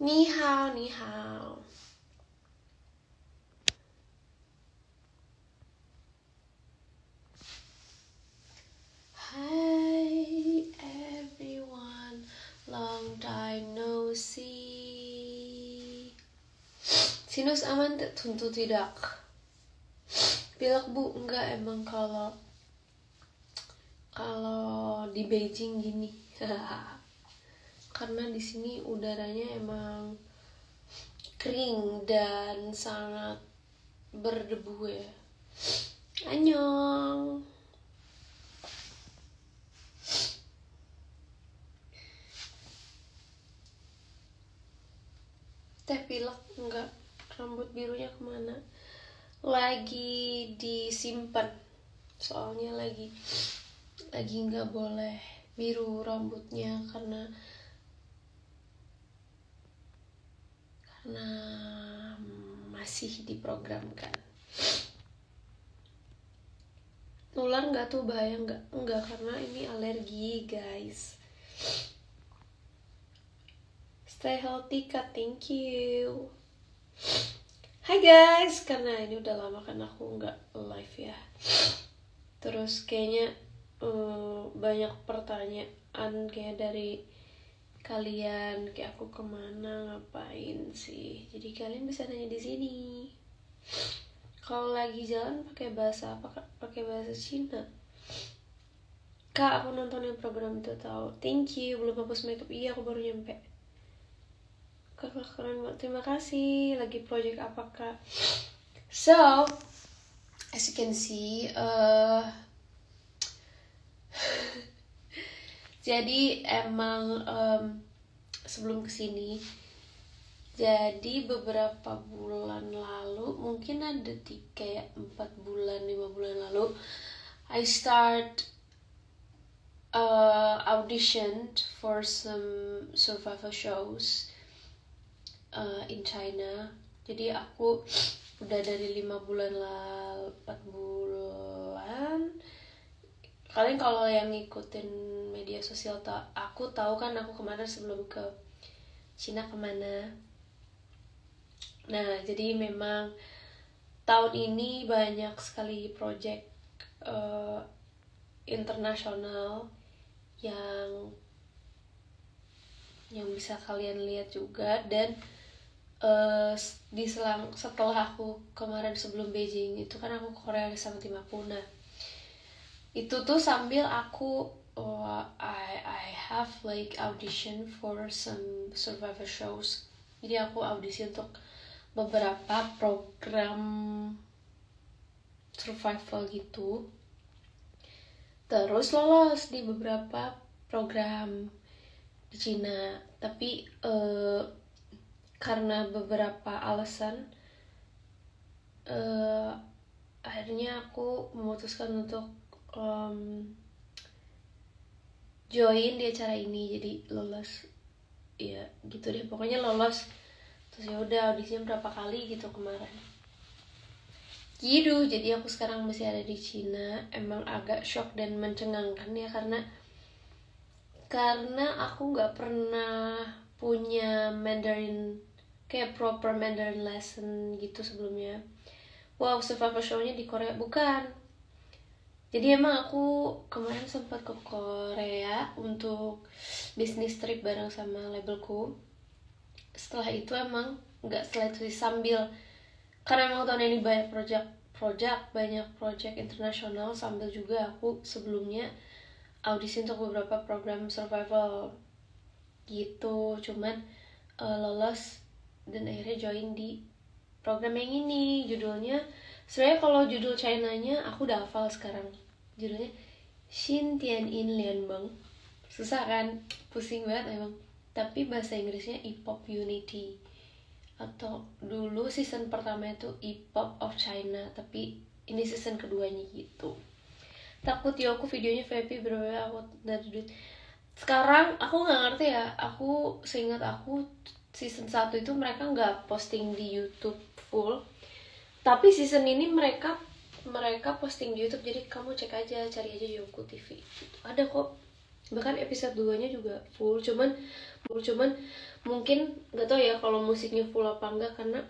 Ni hao, ni hao. Hi everyone, long time no see. Sinus aman tentu tidak. Pilek bu, enggak emang kalau di Beijing gini. Karena di sini udaranya emang kering dan sangat berdebu ya. Annyeong. Teh pilek enggak, rambut birunya kemana? Lagi disimpan, soalnya lagi nggak boleh biru rambutnya karena masih diprogramkan. Nular nggak tuh, bahaya nggak karena ini alergi guys. Stay healthy Kak, thank you. Hai guys, karena ini udah lama kan aku nggak live ya. Terus kayaknya banyak pertanyaan kayak dari kalian, kayak aku kemana, ngapain sih. Jadi kalian bisa nanya di sini. Kalau lagi jalan pakai bahasa apa? Pakai bahasa Cina. Kak, aku nontonin program itu tahu. Thank you, belum hapus makeup. Iya, aku baru nyampe. Kakak keren banget, terima kasih. Lagi project apa kak? So, as you can see, jadi emang sebelum kesini, jadi beberapa bulan lalu, mungkin ada 4 bulan, 5 bulan lalu, I start auditioned for some survival shows in China. Jadi aku udah dari 5 bulan lalu, 4 bulan. Kalian kalau yang ngikutin media sosial aku tahu kan aku kemana sebelum ke Cina kemana. Nah, jadi memang tahun ini banyak sekali project internasional yang bisa kalian lihat juga. Dan setelah aku kemarin sebelum Beijing itu kan aku ke Korea sama tim aku. Nah, itu tuh sambil aku I have like audition for some survivor shows. Jadi aku audisi untuk beberapa program survival gitu. Terus lolos di beberapa program di Cina. Tapi karena beberapa alasan akhirnya aku memutuskan untuk join di acara ini. Jadi lolos ya gitu deh, pokoknya lolos. Terus ya udah audisinya berapa kali gitu kemarin gitu. Jadi aku sekarang masih ada di Cina. Emang agak shock dan mencengangkan ya, karena aku nggak pernah punya Mandarin, kayak proper Mandarin lesson gitu sebelumnya. Wow, survival show-nya di Korea bukan. Jadi emang aku kemarin sempat ke Korea untuk bisnis trip bareng sama labelku. Setelah itu emang nggak, setelah itu sambil, karena emang tahun ini banyak project internasional, sambil juga aku sebelumnya audisi untuk beberapa program survival gitu. Cuman lolos dan akhirnya join di program yang ini. Judulnya sebenarnya, kalau judul China-nya aku udah hafal sekarang. Judulnya Xin Tian In Lian Bang. Susah kan? Pusing banget emang. Tapi bahasa Inggrisnya E-pop Unity. Atau dulu season pertama itu E-pop of China, tapi ini season keduanya gitu. Takut ya aku videonya VIP berapa aku dari duit. Sekarang aku nggak ngerti ya. Aku seingat aku season 1 itu mereka nggak posting di YouTube full. Tapi season ini mereka posting di YouTube. Jadi kamu cek aja, cari aja Yoku TV gitu. Ada kok bahkan episode 2 nya juga full, cuman mungkin nggak tahu ya kalau musiknya full apa enggak, karena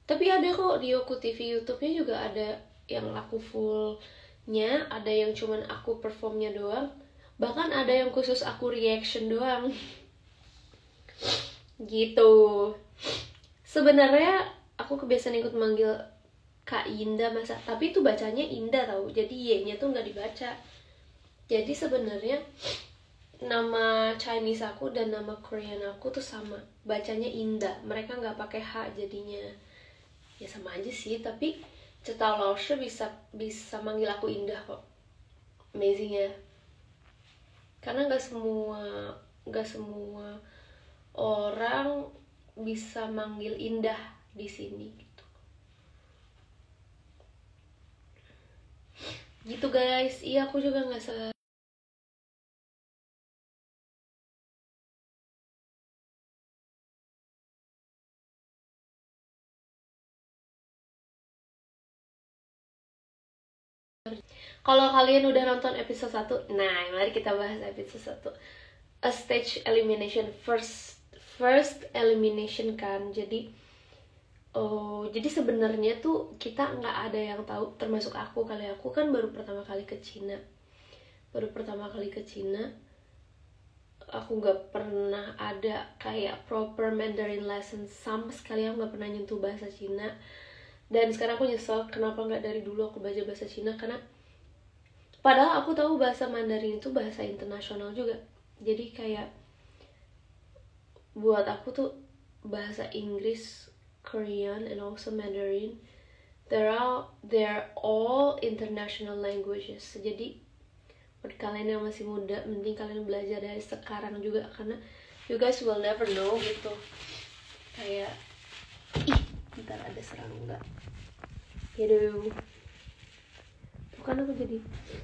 tapi ada kok di Yoku TV YouTube-nya juga ada yang aku fullnya, ada yang cuman aku performnya doang, bahkan ada yang khusus aku reaction doang gitu. Sebenarnya aku kebiasaan ikut manggil Kak Indah masa, tapi itu bacanya Indah tau, jadi Y-nya tuh nggak dibaca. Jadi sebenarnya nama Chinese aku dan nama Korean aku tuh sama, bacanya Indah, mereka nggak pakai H jadinya. Ya sama aja sih, tapi Cetau Laoshe bisa manggil aku Indah kok. Amazing ya, karena nggak semua orang bisa manggil Indah di sini gitu guys. Iya, aku juga nggak Kalau kalian udah nonton episode 1, nah mari kita bahas episode 1. A stage elimination, first elimination kan. Jadi sebenarnya tuh kita nggak ada yang tahu, termasuk aku kan baru pertama kali ke Cina. Aku nggak pernah ada kayak proper Mandarin lesson sama sekali, aku nggak pernah nyentuh bahasa Cina. Dan sekarang aku nyesel kenapa nggak dari dulu aku belajar bahasa Cina, karena padahal aku tahu bahasa Mandarin itu bahasa internasional juga. Jadi kayak buat aku tuh bahasa Inggris, Korean, and also Mandarin, they're all international languages. Jadi buat kalian yang masih muda, mending kalian belajar dari sekarang juga, karena you guys will never know gitu. Kayak ntar ada serangga. Yaduh.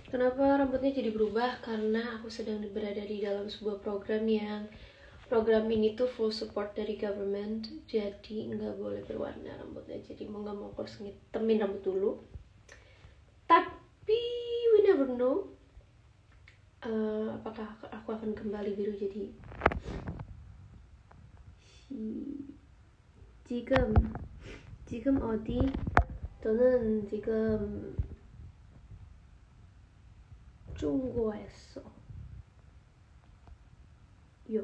Kenapa rambutnya jadi berubah? Karena aku sedang berada di dalam sebuah program ini tuh full support dari government, jadi nggak boleh berwarna rambutnya. Jadi mau nggak mau harus ngitemin rambut dulu. Tapi we never know apakah aku akan kembali biru jadi 지금 어디? 저는 지금 중고에서. Yo,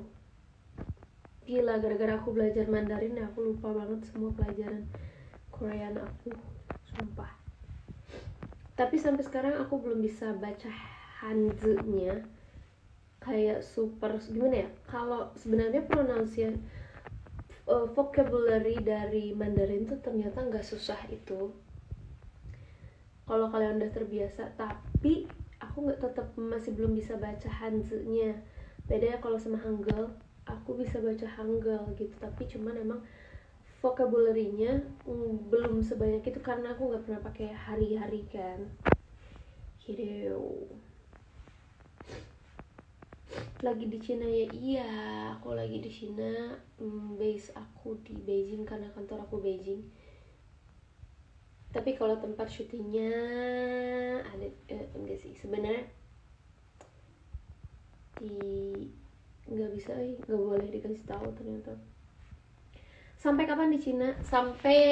gila, gara-gara aku belajar Mandarin ya, aku lupa banget semua pelajaran Korean aku, sumpah. Tapi sampai sekarang aku belum bisa baca Hanzi-nya kayak super, gimana ya, kalau sebenarnya pronunciation vocabulary dari Mandarin tuh ternyata nggak susah itu kalau kalian udah terbiasa. Tapi aku tetap masih belum bisa baca Hanzi-nya. Beda ya kalau sama Hangul, aku bisa baca Hangul gitu, tapi cuman emang vocabulary-nya belum sebanyak itu karena aku nggak pernah pakai hari-hari kan gitu. Lagi di Cina ya? Iya, aku lagi di Cina. Base aku di Beijing karena kantor aku Beijing. Tapi kalau tempat syutingnya ada enggak sih sebenarnya, nggak bisa, nggak boleh dikasih tahu ternyata. Sampai kapan di Cina? Sampai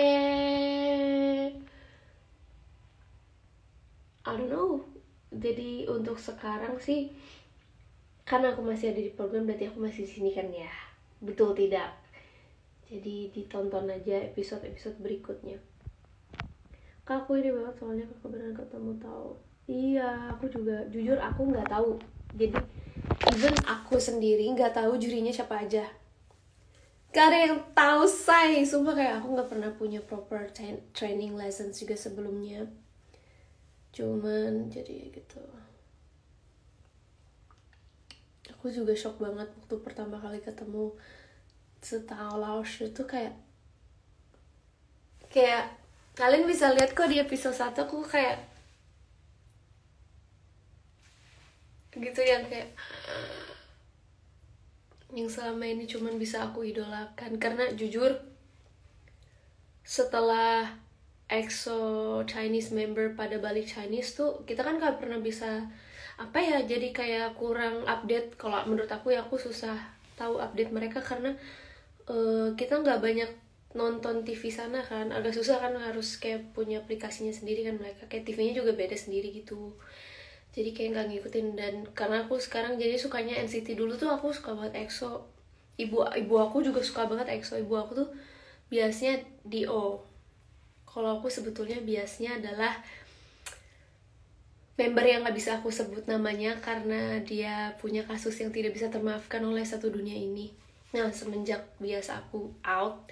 I don't know. Jadi untuk sekarang sih, karena aku masih ada di program, berarti aku masih di sini kan ya? Betul tidak? Jadi ditonton aja episode berikutnya. Kak, aku ini banget soalnya kakak beneran ketemu tahu. Iya, aku juga jujur aku nggak tahu. Jadi even aku sendiri nggak tahu jurinya siapa aja. Gak ada yang tahu, say. Sumpah kayak aku nggak pernah punya proper training lessons juga sebelumnya. Cuman jadi gitu. Aku juga shock banget waktu pertama kali ketemu Cetau Laoshe itu kayak kalian bisa lihat kok di episode 1 aku kayak gitu, yang kayak yang selama ini cuman bisa aku idolakan. Karena jujur setelah EXO Chinese member pada balik Chinese tuh, kita kan gak pernah bisa apa ya, jadi kayak kurang update. Kalau menurut aku ya, aku susah tahu update mereka karena kita nggak banyak nonton TV sana kan, agak susah kan, harus kayak punya aplikasinya sendiri kan mereka, kayak TV-nya juga beda sendiri gitu, jadi kayak nggak ngikutin. Dan karena aku sekarang jadi sukanya NCT, dulu tuh aku suka banget EXO, ibu aku juga suka banget EXO, ibu aku tuh biasanya Dio. Kalau aku sebetulnya biasanya adalah member yang nggak bisa aku sebut namanya karena dia punya kasus yang tidak bisa termaafkan oleh satu dunia ini. Nah, semenjak biasa aku out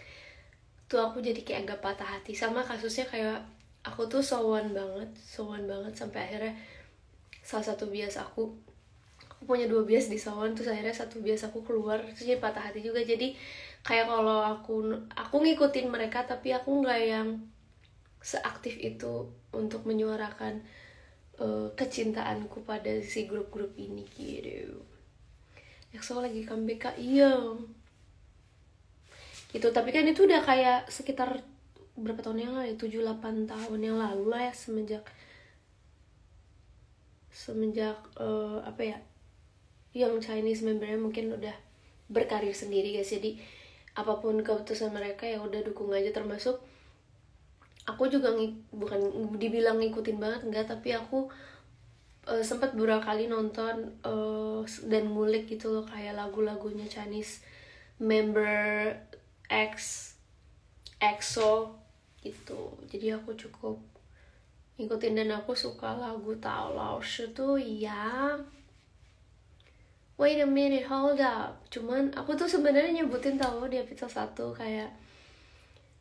tuh aku jadi kayak agak patah hati sama kasusnya. Kayak aku tuh sowan banget sampai akhirnya salah satu bias aku punya 2 bias di sowan, terus akhirnya satu bias aku keluar, terus jadi patah hati juga. Jadi kayak kalau aku ngikutin mereka tapi aku nggak yang seaktif itu untuk menyuarakan kecintaanku pada si grup-grup ini gitu. EXO lagi comeback Kak, iya gitu. Tapi kan itu udah kayak sekitar berapa tahun yang lalu, 7-8 tahun yang lalu lah ya, semenjak apa ya, yang Chinese membernya mungkin udah berkarir sendiri guys. Jadi apapun keputusan mereka ya udah dukung aja. Termasuk aku juga bukan dibilang ngikutin banget enggak, tapi aku sempat beberapa kali nonton dan ngulik gitu loh, kayak lagu-lagunya Chinese member EXO gitu. Jadi aku cukup ngikutin dan aku suka lagu Tao Lao Shi tuh ya. Wait a minute, hold up. Cuman aku tuh sebenarnya nyebutin tahu di episode 1 kayak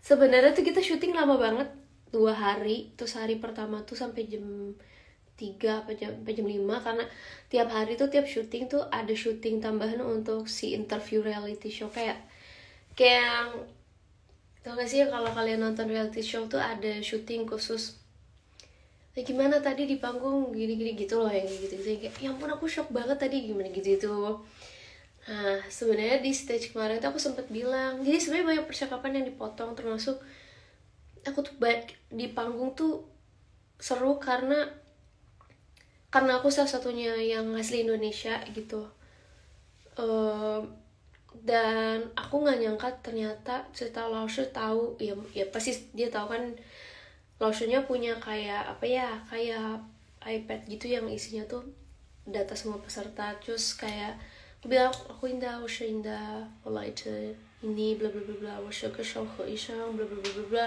sebenarnya tuh kita syuting lama banget, 2 hari. Terus hari pertama tuh sampai jam 3 sampai jam 5 karena tiap hari tuh tiap syuting tuh ada syuting tambahan untuk si interview reality show. Kayak yang tau gak sih kalau kalian nonton reality show tuh ada syuting khusus gimana tadi di panggung gini-gini gitu loh, yang gitu kayak ya ampun aku shock banget tadi gimana gitu. Nah sebenarnya di stage kemarin tuh aku sempet bilang, jadi sebenarnya banyak percakapan yang dipotong, termasuk aku tuh di panggung tuh seru karena aku salah satunya yang asli Indonesia gitu. Dan aku nggak nyangka ternyata cerita Laoshi tahu ya pasti dia tahu kan, Laoshinya punya kayak apa ya, kayak iPad gitu yang isinya tuh data semua peserta. Terus kayak aku bilang aku indah,我是indah，我来自ini bla bla bla bla，我是个小和尚 bla bla bla bla bla.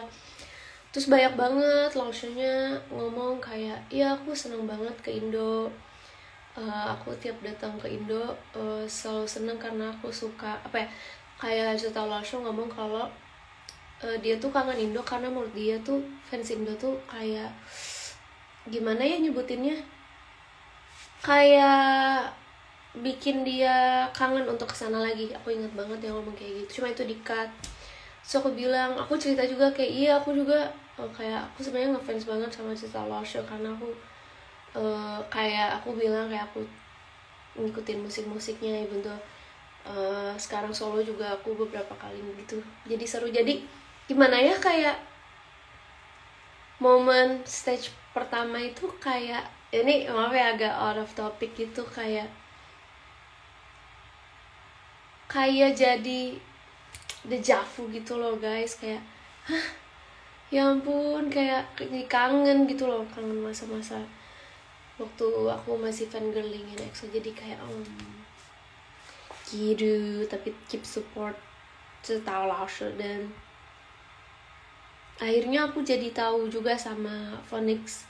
Terus banyak banget Laoshinya ngomong kayak iya aku seneng banget ke Indo. Aku tiap datang ke Indo selalu seneng karena aku suka apa ya, kayak cerita Laoshi ngomong kalau dia tuh kangen Indo karena menurut dia tuh fans Indo tuh kayak gimana ya nyebutinnya, kayak bikin dia kangen untuk kesana lagi. Aku ingat banget dia ngomong kayak gitu, cuma itu di-cut. So aku bilang, aku cerita juga kayak iya aku juga kayak aku sebenarnya ngefans banget sama cerita Laoshi karena aku kayak aku bilang kayak aku ngikutin musik-musiknya even tuh sekarang solo juga aku beberapa kali gitu. Jadi seru. Jadi gimana ya, kayak momen stage pertama itu kayak ini maaf ya agak out of topic gitu, kayak jadi deja vu gitu loh guys. Kayak hah ya ampun, kayak kangen gitu loh, kangen masa-masa waktu aku masih fangirlingin EXO. Jadi kayak gitu, tapi keep support cerita Laoshi. Dan akhirnya aku jadi tahu juga sama Phoenix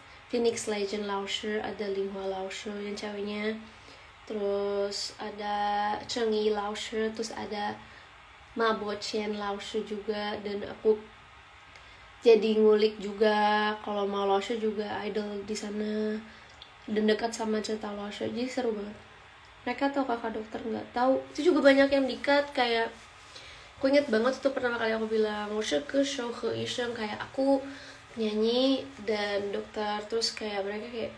Legend Laoshi, ada Linghua Laoshi yang ceweknya, terus ada Chengyi Laoshi, terus ada Ma Bochen Laoshi juga. Dan aku jadi ngulik juga kalau Ma Laoshi juga idol di sana dan dekat sama cerita Laoshi, jadi seru banget. Mereka tahu Kakak Dokter nggak? Tahu. Itu juga banyak yang di-cut. Kayak aku inget banget itu pertama kali aku bilang我是歌手和医生, kayak aku nyanyi dan dokter. Terus kayak mereka kayak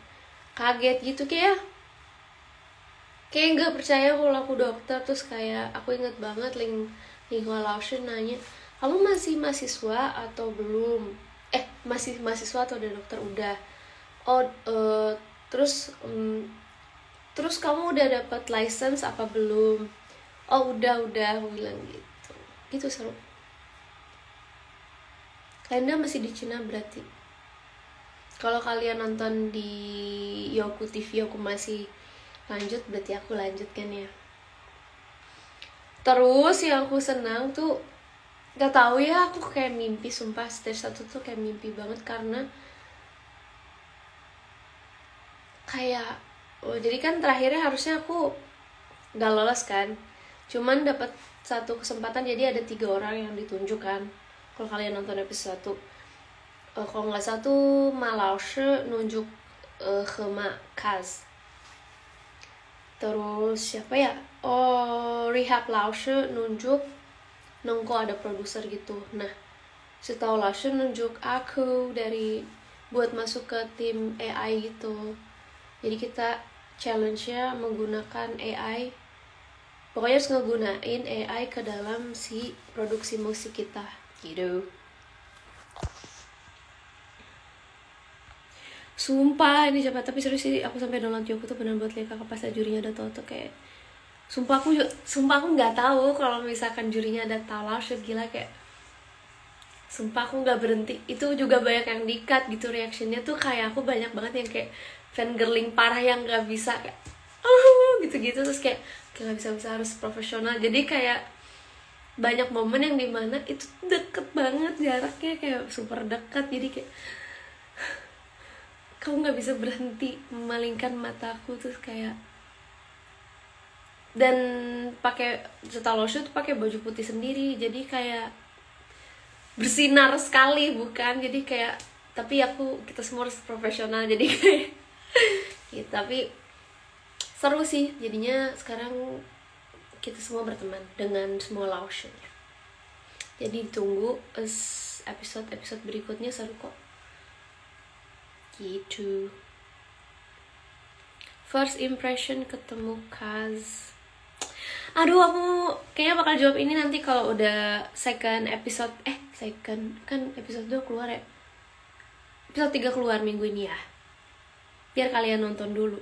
kaget gitu, kayak nggak percaya kalau aku dokter. Terus kayak aku inget banget Linghua Laoshi nanya, kamu masih mahasiswa atau belum? Masih mahasiswa atau udah dokter? Udah. Terus terus kamu udah dapat license apa belum? Oh udah aku bilang gitu seru. Kalian masih di Cina berarti. Kalau kalian nonton di Yoku TV aku masih lanjut, berarti aku lanjut kan ya. Terus yang aku senang tuh, gak tahu ya, aku kayak mimpi, sumpah stage 1 tuh kayak mimpi banget karena kayak jadi kan terakhirnya harusnya aku gak lolos kan, cuman dapat satu kesempatan, jadi ada 3 orang yang ditunjuk kan. Kalau kalian nonton episode 1, kalau nggak satu Malaoshi nunjuk Hema Kaz, terus siapa ya, Rehab Laoshi nunjuk Nengko, ada produser gitu. Nah setahu Laoshi nunjuk aku dari buat masuk ke tim AI gitu. Jadi kita challenge-nya menggunakan AI, pokoknya harus ngegunain AI ke dalam si produksi musik kita gitu. Sumpah ini siapa, tapi serius sih aku sampai download Yoku tuh benar buat lihat kakak pas jurinya ada tau tuh kayak sumpah aku nggak tahu kalau misalkan jurinya ada Laoshi, gila kayak sumpah aku nggak berhenti. Itu juga banyak yang di-cut gitu reactionnya tuh, kayak aku banyak banget yang kayak fangirling parah yang nggak bisa kayak gitu-gitu, terus kayak nggak bisa harus profesional. Jadi kayak banyak momen yang dimana itu deket banget jaraknya, kayak super dekat, jadi kayak kamu nggak bisa berhenti memalingkan mataku, terus kayak dan pakai Laoshi tuh pakai baju putih sendiri, jadi kayak bersinar sekali bukan, jadi kayak tapi kita semua harus profesional, jadi kayak gitu. Tapi seru sih jadinya, sekarang kita semua berteman dengan semua Laoshi. Jadi tunggu episode berikutnya, seru kok gitu. First impression ketemu Kaz, aduh aku kayaknya bakal jawab ini nanti kalau udah second episode, second kan episode 2 keluar ya, episode 3 keluar minggu ini ya, biar kalian nonton dulu.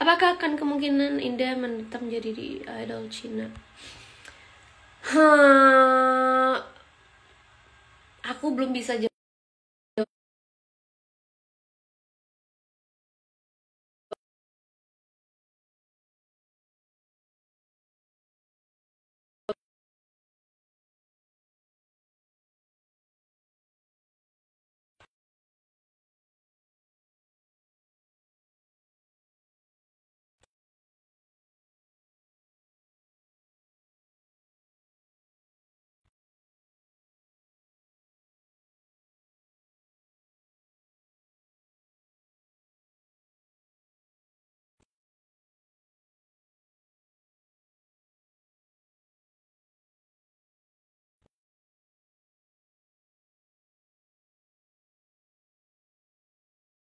Apakah akan kemungkinan Indah menetap menjadi di idol Cina? Aku belum bisa jawab.